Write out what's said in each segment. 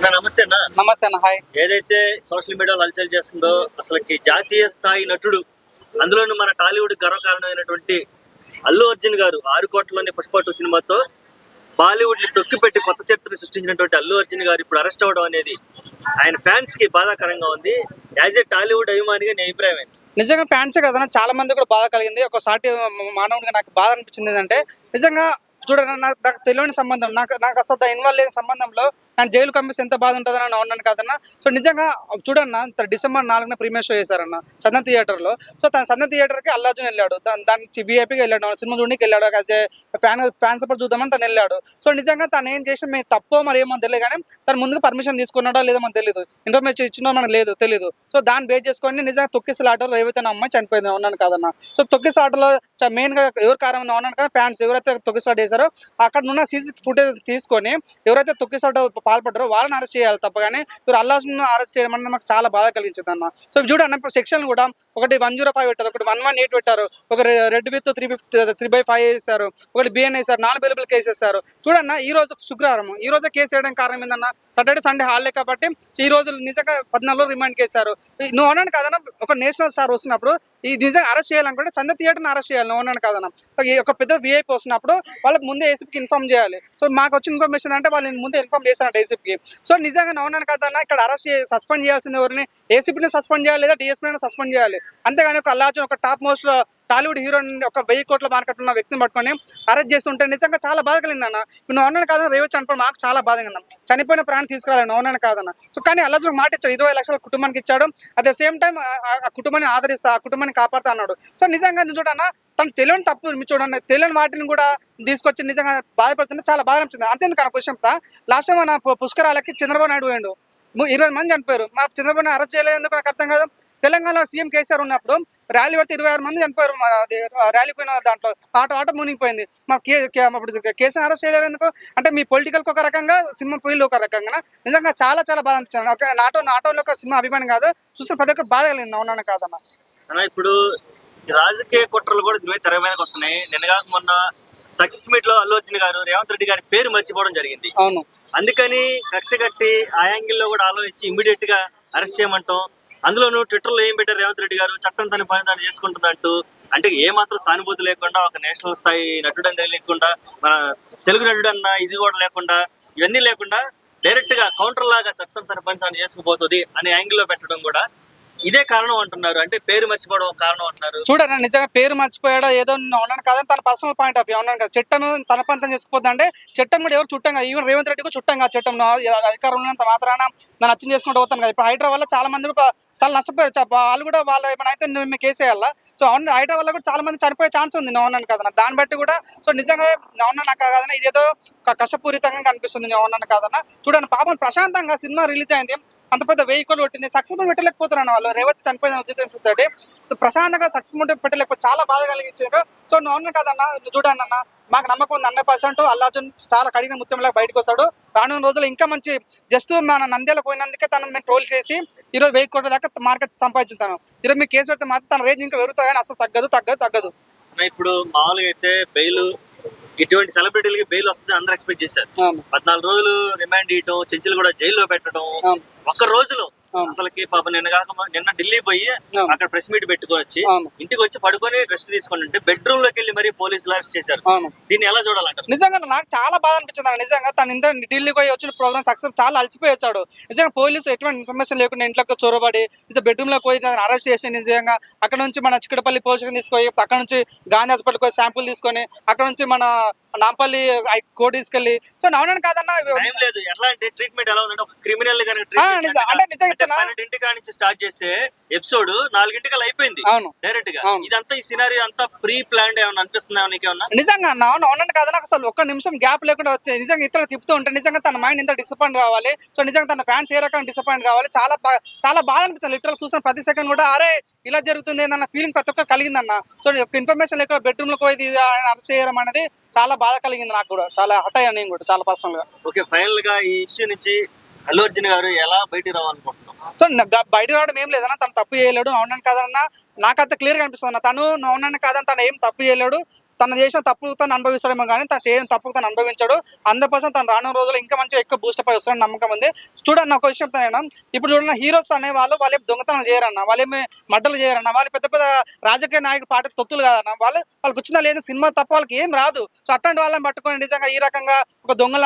నమస్తే అన్న. నమస్తే అన్న. హాయ్. ఏదైతే సోషల్ మీడియాలో హల్చల్ చేస్తుందో అసలుకి జాతీయ స్థాయి నటుడు, అందులోనూ మన టాలీవుడ్ గర్వకారణమైనటువంటి అల్లు అర్జున్ గారు 6 కోట్లలోని పుష్ప 2 సినిమాతో బాలీవుడ్ ని తొక్కిపెట్టి కొత్త చరిత్ర సృష్టించినటువంటి అల్లు అర్జున్ గారు ఇప్పుడు అరెస్ట్ అవ్వడం అనేది ఆయన ఫ్యాన్స్ కి బాధాకరంగా ఉంది. యాజ్ ఏ టాలీవుడ్ అభిమానిగా నీ అభిప్రాయం ఏంటి? నిజంగా ఫ్యాన్సే కదా, చాలా మంది కూడా బాధ కలిగింది. ఒక సాటి మానవుడిగా నాకు బాధ అనిపించింది ఏంటంటే, నిజంగా చూడండి, నాకు తెలియని సంబంధం, నాకు అసలు ఇన్వాల్వ్ లేని సంబంధంలో నేను జైలు కంపిస్తే ఎంత బాధ ఉంటుందని ఉన్నాను కదన్నా. సో నిజంగా చూడన్నా, December 4న ప్రీమియర్ షో చేశారన్న సదన్ థియేటర్లో. సో తన సదన్ థియేటర్కి అల్లు అర్జున్ వెళ్ళాడు, దానికి వీఐపీగా వెళ్ళాడు, సినిమా చూడడానికి వెళ్ళాడు, యాజ్ ఏ ఫ్యాన్ సపోర్ట్ చూద్దామని తను వెళ్ళాడు. సో నిజంగా తను ఏం చేసిన మేము తప్పో మరి ఏమో తెలియదు, కానీ తను ముందుకు పర్మిషన్ తీసుకున్నాడో లేదో మనకు తెలియదు, ఇన్ఫర్మేషన్ ఇచ్చినో మనకు తెలియదు. సో దాన్ని బేస్ చేసుకొని నిజంగా తొక్కిసల ఆటోలో ఏవైతే నా అమ్మాయి చనిపోయింది ఉన్నాను కాదన్న. సో తొక్కిసల ఆటోలో మెయిన్గా ఎవరు కారణం ఉన్నాను కదా, ఫ్యాన్స్ ఎవరైతే తొక్కిసలాట చేశారో అక్కడ ఉన్న సీసీ ఫుటేజ్ తీసుకొని ఎవరైతే తొక్కిసలాట పాల్పడ్డారో వాళ్ళని అరెస్ట్ చేయాలి తప్ప, కానీ మీరు అల్లు అర్జున్ అరెస్ట్ చేయడం అనేది మాకు చాలా బాధ కలిగించింది అన్న. సో చూడండి, సెక్షన్ కూడా ఒకటి 105 పెట్టారు, ఒకటి 118 పెట్టారు, ఒక రెడ్ విత్ 3/5 వేసారు, ఒకటి బిఎన్ వేసారు, 4 బెయిలబుల్ కేసు వేస్తారు. చూడన్న, ఈ రోజు శుక్రవారం, ఈ రోజే కేసు వేయడం కారణం ఏందన్న, సాటర్డే సండే హాలిడే కాబట్టి ఈ రోజు నిజంగా 14 రోజులు రిమాండ్ చేశారు. నువ్వు అన్నాను కాదన్నా, ఒక నేషనల్ స్టార్ వస్తున్నప్పుడు ఈ నిజంగా అరెస్ట్ చేయాలనుకుంటే సందే థియేటర్ని అరెస్ట్ చేయాలి. నువ్వు అన్నాను కాదన్నా, ఒక పెద్ద విఐపీ వస్తున్నప్పుడు వాళ్ళకి ముందే ఏసీపీకి ఇన్ఫార్మ్ చేయాలి. సో మాకు వచ్చిన ఇన్ఫర్మేషన్ అంటే వాళ్ళు ముందే ఇన్ఫార్మ్ చేస్తారంట ఏసీపీకి. సో నిజంగా నువ్వు అన్నాను కాదన్నా, ఇక్కడ అరెస్ట్ సస్పెండ్ చేయాల్సింది ఎవరిని, ఏసీపీని సస్పెండ్ చేయాలి లేదా డిఎస్పీని సస్పెండ్ చేయాలి. అంతేగాని ఒక అల్లు అర్జున్, ఒక టాప్ మోస్ట్ టాలీవుడ్ హీరో, ఒక 1000 కోట్ల మార్కెట్ ఉన్న వ్యక్తిని పట్టుకొని అరెస్ట్ చేస్తుంటే నిజంగా చాలా బాధ కలిగిందన్న. నువ్వు అన్నాను కాదన్నా, రేవంత్ చనిపోయిన మాకు చాలా బాధ కలిగిందన్న. చనిపోయిన ప్రాణం తీసుకురాలి, నువ్వు అన్నాను కాదన్న. సో కానీ అల్లు అర్జున్ మాట ఇచ్చాడు, 20 లక్షల కుటుంబానికి ఇచ్చాడు, అట్ ద సేమ్ టైం ఆ కుటుంబాన్ని ఆదరిస్తా, ఆ కుటుంబాన్ని కాపాడుతా అన్నాడు. సో నిజంగా నువ్వు చూడన్నా, తను తెలియని తప్పు చూడండి, తెలియని వాటిని కూడా తీసుకొచ్చి నిజంగా బాధపడుతుంటే చాలా బాధ అనిపించింది. అంతేందుకు క్వశ్చన్ లాస్ట్ టైం మన పుష్కరాలకి చంద్రబాబు నాయుడు పోయిండు, 20 మంది చనిపోయారు. మా చంద్రబాబు అరెస్ట్ చేయలేదు ఎందుకు నాకు అర్థం కాదు. తెలంగాణలో సీఎం కేసీఆర్ ఉన్నప్పుడు ర్యాలీ పడితే 26 మంది చనిపోయారు, ర్యాలీ పోయిన దాంట్లో ఆటో మునిగిపోయింది. మా కేసీఆర్ అరెస్ట్ చేయలేరు ఎందుకు అంటే, మీ పొలిటికల్కి ఒక రకంగా, సినిమా ఫీల్డ్ ఒక రకంగా. నిజంగా చాలా చాలా బాధ అనిపించాను. ఒక నాటోలో ఒక సినిమా అభిమాని కాదు, చూసిన ప్రతి ఒక్కరు బాధ కలిగింది. అవునా కాదన్న. ఇప్పుడు రాజకీయ కుట్రలు కూడా దీని మీద తెర మీదకి వస్తున్నాయి. నిన్నగా మొన్న సక్సెస్ మీట్ లో అల్లు అర్జున్ గారు రేవంత్ రెడ్డి గారి పేరు మర్చిపోవడం జరిగింది. అవును, అందుకని కక్ష కట్టి ఆ యాంగిల్లో కూడా ఆలోచించి ఇమ్మీడియట్ గా అరెస్ట్ చేయమంటాం. అందులోనూ ట్విట్టర్ లో ఏం పెట్టారు రేవంత్ రెడ్డి గారు, చట్టం తన పని తాను చేసుకుంటుంది అంటూ. అంటే ఏ మాత్రం సానుభూతి లేకుండా, ఒక నేషనల్ స్థాయి నటుడు అని లేకుండా, మన తెలుగు నటుడు అన్న ఇది కూడా లేకుండా, ఇవన్నీ లేకుండా డైరెక్ట్ గా కౌంటర్ లాగా చట్టం తన పని తాను చేసుకుపోతుంది అనే యాంగిల్లో పెట్టడం కూడా ఇదే కారణం అంటున్నారు. అంటే పేరు మర్చిపోవడం కారణం అంటున్నారు. చూడండి, నిజంగా పేరు మర్చిపోయాడో ఏదో ఉన్నాను కదా, తన పర్సనల్ పాయింట్ ఆఫ్ వ్యూ ఉన్నాను కదా. చట్టం తన పంతం చేసుకుపోద్ది అంటే, చట్టం కూడా ఎవరు చుట్టంగా, ఈవెన్ రేవంత్ రెడ్డి కూడా చుట్టంగా చట్టం అధికారం ఉన్నంత మాత్రాన దాన్ని అచ్చం చేసుకుంటూ పోతాను కదా. ఇప్పుడు హైడ్రా వల్ల చాలా మంది చాలా నష్టపోయారు, వాళ్ళు కూడా వాళ్ళ ఏమైనా అయితే మేము కేసు వేయాలా. సో అవును, హైడ్రా వల్ల కూడా చాలా మంది చనిపోయే ఛాన్స్ ఉంది. నేను కదా, దాన్ని బట్టి కూడా. సో నిజంగా నాకు కాదన్నా, ఇదేదో కష్టపూరితంగా కనిపిస్తుంది. నేను కాదన్నా, చూడండి, పాపం ప్రశాంతంగా సినిమా రిలీజ్ అయింది, అంత పెద్ద 1000 కోట్లు కొట్టింది, సక్సెస్ఫుల్ పెట్టలేకపోతున్నాను వాళ్ళు. రేవంత్ చనిపోయిన ఉద్యోగం చూస్తే సో ప్రశాంతంగా సక్సెస్ఫుల్ పెట్టలేకపోతే చాలా బాధ కలిగించారు. సో నువ్వు కాదన్నా, చూడండి అన్న, మాకు నమ్మకం ఉంది 100% అల్లు అర్జున్ చాలా కడిగిన ముత్యంలాగా బయటకు వస్తాడు. రానున్న రోజులు ఇంకా మంచి, జస్ట్ మన నంద్యాల పోయినందుకే తను మేము ట్రోల్ చేసి ఈరోజు 1000 కోట్ల దాకా మార్కెట్ సంపాదించుతాను. ఈరోజు మీకు కేసు పెడితే మాత్రం తన రేంజ్ ఇంకా పెరుగుతుంది, కానీ అసలు తగ్గదు. ఇప్పుడు మామూలుగా అయితే బెయిల్, ఇటువంటి సెలబ్రిటీలకి బెయిల్ వస్తుంది అందరూ ఎక్స్పెక్ట్ చేశారు. 14 రోజులు రిమాండ్ ఇవ్వడం, చెంచులు కూడా జైల్లో పెట్టడం, ఒక్క రోజులో అసలుకి పాప నిన్న ఢిల్లీ పోయి అక్కడ ప్రెస్ మీట్ పెట్టుకొని వచ్చి ఇంటికి వచ్చి పడుకొని రెస్ట్ తీసుకొని ఉంటే బెడ్రూమ్ లోకి వెళ్ళి మరి పోలీసులు అరెస్ట్ చేశారు. దీన్ని ఎలా చూడాలంటారు? నిజంగా నాకు చాలా బాధ అనిపించింది. నిజంగా తను ఇంత ఢిల్లీకి పోయి వచ్చిన ప్రోగ్రామ్ సక్సెస్ చాలా అలసిపోయి వచ్చాడు. నిజంగా పోలీసు ఎటువంటి ఇన్ఫర్మేషన్ లేకుండా ఇంట్లోకి చొరబడి బెడ్రూమ్ లోకి పోయి అరెస్ట్ చేసి, నిజంగా అక్కడ నుంచి మన చిక్కడపల్లి పోలీసులు తీసుకొని, అక్కడ నుంచి గాంధీ హాస్పిటల్కి పోయి శాంపుల్ తీసుకొని, అక్కడ నుంచి మన నాంపల్లి కోర్టు తీసుకెళ్లి. సో అవునని కాదన్నా, లేదు ఎట్లా అంటే ట్రీట్మెంట్ ఎలా ఉందంటే, ఒక క్రిమినల్ గా నిజంగా 12 స్టార్ట్ చేస్తే ఎపిసోడ్ 4 అయిపోయింది డైరెక్ట్ గా. ఇదంతా ఈ సినారీ అంతా ప్రీ ప్లాన్డ్ ఏమన్నా అనిపిస్తుందా నీకేమన్నా? నిజంగా అవునండి కదా, నాకు అసలు ఒక్క నిమిషం గ్యాప్ లేకుండా నిజంగా ఇతరులు తిప్పుతూ ఉంటే నిజంగా తన మైండ్ ఇంత డిసప్పాయింట్ కావాలి. సో నిజంగా తన ఫ్యాన్స్ ఏ రకంగా డిసప్పాయింట్ కావాలి, చాలా బాధ అనిపించింది. లిటరల్ చూసిన ప్రతి సెకండ్ కూడా అరే ఇలా జరుగుతుంది అన్న ఫీలింగ్ ప్రతి ఒక్కరు కలిగిందన్న. సో ఒక ఇన్ఫర్మేషన్ లేకుండా బెడ్రూమ్ లో పోయి అరెస్ట్ చేయడం అనేది చాలా బాధ కలిగింది. నాకు కూడా చాలా హట్ అయ్యాను, నేను కూడా చాలా పర్సనల్ గా. ఓకే, ఫైనల్ గా ఈ ఇష్యూ నుంచి అల్లు అర్జున్ గారు ఎలా బయటికి రావాలనుకుంటున్నాం? సో బయట రావడం ఏం లేదన్నా, తను తప్పు చేయలేడు. అవునని కాదన్నా, నాకంత క్లియర్ గా అనిపిస్తుంది. తను అవునని కాదని తను ఏం తప్పు చేయలేడు. తను చేసిన తప్పు తను అనుభవిస్తాడేమో కానీ తను చేయని తప్పుకు తను అనుభవించాడు. 100% తను రానున్న రోజుల్లో ఇంకా మంచిగా ఎక్కువ బూస్టప్ అయి వస్తాడని నమ్మకం ఉంది. చూడండి ఒక విషయం చెప్తాను, ఇప్పుడు చూడండి హీరోస్ అనే వాళ్ళు ఏం దొంగతనం చేయరన్న, వాళ్ళేమి మడ్డలు చేయరన్న, వాళ్ళు పెద్ద పెద్ద రాజకీయ నాయకులు పార్టీ తొత్తులు కాదన్న, వాళ్ళకి వచ్చిందా లేదు సినిమా తప్ప వాళ్ళకి ఏం రాదు. సో అట్లాంటి వాళ్ళని పట్టుకొని నిజంగా ఈ రకంగా ఒక దొంగలు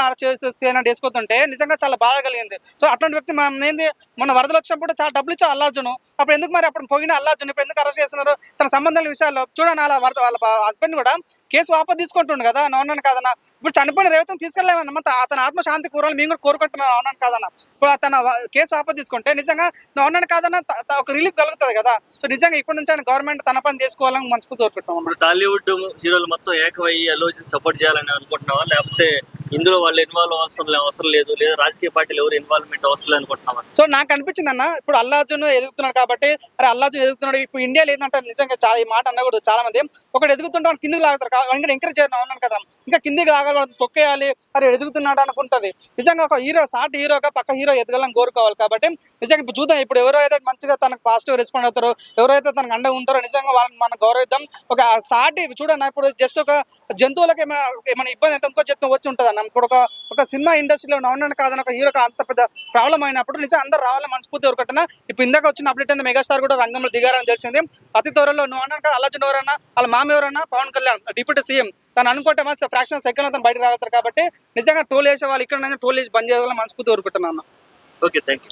వేసుకుంటుంటే నిజంగా చాలా బాధ కలిగింది. సో అట్లాంటి వ్యక్తి మనం ఏంది మొన్న వరదలు వచ్చినప్పుడు చాలా డబ్బులు ఇచ్చారు అల్లార్జున్, అప్పుడు ఎందుకు మరి అప్పుడు పోయిన అల్లార్జున్ ఇప్పుడు ఎందుకు అరెస్ట్ చేస్తున్నారు? తన సంబంధాల విషయాల్లో చూడండి, వాళ్ళ హస్బెండ్ కూడా కేసు వాపస్ తీసుకుంటుండు కదా, అవునని కాదన్న. ఇప్పుడు చనిపోయిన రేవతిని తీసుకెళ్ళలేమన్నా, అతని ఆత్మశాంతి కూరాలు మేము కూడా కోరుకుంటున్నాం, అవునని కాదన్న. ఇప్పుడు తన కేసు వాపస్ తీసుకుంటే నిజంగా అవునని కాదన్న ఒక రిలీఫ్ కలుగుతుంది కదా. సో నిజంగా ఇప్పటి నుంచి ఆయన గవర్నమెంట్ తన పని చేసుకోవాలని మనస్ఫూర్తి కోరుకుంటాం. ఇప్పుడు టాలీవుడ్ హీరోలు మొత్తం ఏకమయ్యి అల్లు అర్జున్ సపోర్ట్ చేయాలని అనుకుంటున్నావా, లేకపోతే ఇందులో వాళ్ళు ఇన్వాల్వ్ అవసరం లేదు, లేదా రాజకీయ పార్టీలు ఎవరు ఇన్వాల్వ్మెంట్ అవసరం లేదు అనుకుంటున్నావా? సో నాకు అనిపించింది అన్న, ఇప్పుడు అల్లు అర్జున్ ఎదుగుతున్నాడు కాబట్టి, అరే అల్లు అర్జున్ ఎదుగుతున్నాడు, ఇప్పుడు ఇండియా లేదంటే నిజంగా చాలా ఈ మాట అన్నకూడదు. చాలా మంది ఒకటి ఎదుగుతుంటే వాళ్ళు కిందికి లాగుతారు, ఇంకా ఎంకరేజ్ చేయడం అవునాను కదా, ఇంకా కిందికి లాగాలి, వాళ్ళని తొక్కేయాలి, అరే ఎదుగుతున్నాడు అనుకుంటుంది. నిజంగా ఒక హీరో సాటి హీరోగా పక్క హీరో ఎదగాలని కోరుకోవాలి. కాబట్టి నిజంగా ఇప్పుడు చూద్దాం, ఇప్పుడు ఎవరైతే మంచిగా తనకు పాజిటివ్ రెస్పాండ్ అవుతారో, ఎవరైతే తనకు అండగా ఉంటారో నిజంగా వాళ్ళని మనం గౌరవిద్దాం. ఒక సాటి చూడండి, ఇప్పుడు జస్ట్ ఒక జంతువులకి ఏమైనా ఇబ్బంది అయితే ఇంకో జంతువు వచ్చి ఉంటుంది అన్న. ఇప్పుడు ఒక సినిమా ఇండస్ట్రీలో అవునని కాదని ఒక హీరోకి అంత పెద్ద ప్రాబ్లం అయినప్పుడు నిజంగా అందరూ రావాలని మనస్ఫూర్తి ఎవరికట్టనా. ఇప్పుడు ఇందాక వచ్చిన అప్డేట్ అయితే మెగాస్టార్ కూడా రంగంలో దిగారని తెలిసింది. అతి త్వరలో నువ్వు అన్నాక అల్లు అర్జున్ ఎవరన్నా, వాళ్ళ మామ ఎవరన్నా, పవన్ కళ్యాణ్ డిప్యూటీ సీఎం తను అనుకుంటే మాత్రం ఫ్రాక్షన్ సెకండ్ అతను బయటకు రాగలుగుతారు. కాబట్టి నిజంగా ట్రోల్ చేసే వాళ్ళు ఇక్కడ ట్రోల్ చేసి బంద్ చేయాలని మనస్ఫూర్తి కోరుకుంటున్నాను. Okay, thank you.